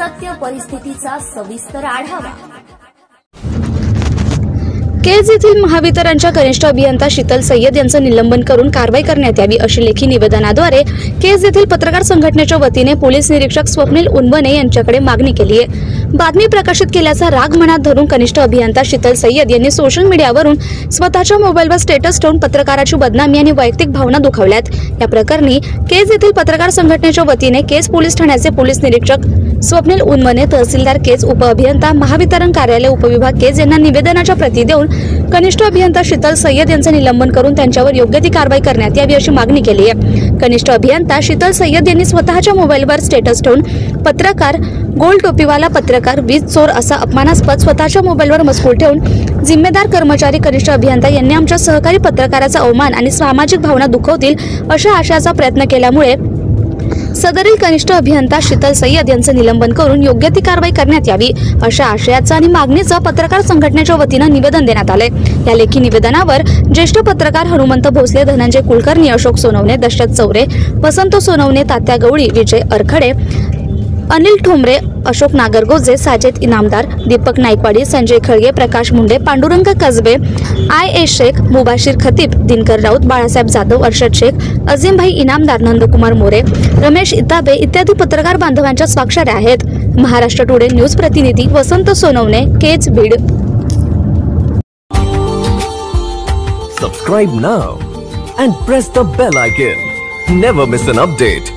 सत्य परिस्थितीचा सविस्तर आढावा। केज येथील महावितरणच्या कनिष्ठ अभियंता शीतल सय्यद यांचं निलंबन करून कारवाई करण्यात यावी अशी लेखी निवेदनाद्वारे केज येथील पत्रकार संघटनेच्या वतीने पोलीस निरीक्षक स्वप्नील उनवणे यांच्याकडे मागणी केली आहे। बातमी प्रकाशित केल्याचा राग मनात धरून कनिष्ठ अभियंता शीतल सय्यद यांनी सोशल मीडियावरून स्वतःच्या मोबाईलवर स्टेटस ठेवून पत्रकाराची बदनामी आणि वैयक्तिक भावना दुखावल्यात। या प्रकरणी केज येथील पत्रकार संघटनेच्या वतीने केज पोलीस ठाण्याचे पोलीस निरीक्षक स्वप्नील उनवणे, तहसीलदार केज, उपअभियंता महावितरण कार्यालय उपविभाग केज यांना निवेदनाच्या प्रती देऊन कनिष्ठ अभियंता शीतल सय्यद यांचं निलंबन करून त्यांच्यावर योग्य ती कारवाई करण्यात यावी अशी मागणी केली आहे। कनिष्ठ अभियंता शीतल सय्यद यांनी स्वतःच्या मोबाईलवर स्टेटस ठेवून पत्रकार, गोल टोपीवाला पत्रकार, वीज चोर असा अपमानास्पद स्वतःच्या मोबाईलवर मजकूर ठेवून जिम्मेदार कर्मचारी कनिष्ठ अभियंता यांनी आमच्या सहकारी पत्रकाराचा अवमान आणि सामाजिक भावना दुखवतील अशा आशयाचा प्रयत्न केल्यामुळे सदरील कनिष्ठ अभियंता शीतल सय्यद यांचं निलंबन करून योग्य ती कारवाई करण्यात यावी अशा आशयाचा आणि मागणीचा पत्रकार संघटनेच्या वतीने निवेदन देण्यात आले। या लेखी निवेदनावर ज्येष्ठ पत्रकार हनुमंत भोसले, धनंजय कुलकर्णी, अशोक सोनवणे, दशरथ चौरे, वसंत सोनवणे, तात्या गवळी, विजय अरखडे, अनिल ठोंबरे, अशोक नागरगोजे, साजिद इनामदार, दीपक नाईकवाडी, संजय खळगे, प्रकाश मुंडे, पांडुरंग कसबे, आय.ए. शेख, मुबाशीर खतीब, दिनकर राऊत, बाळासाहेब जाधव, अर्शद शेख, अजीमभाई इनामदार, नंदकुमार मोरे, रमेश इताबे इत्यादी पत्रकार बांधवांच्या स्वाक्षऱ्या आहेत। महाराष्ट्र टुडे न्यूज प्रतिनिधी वसंत Sonawane, Kaij, Beed. Subscribe now and press the bell icon. Never miss an update.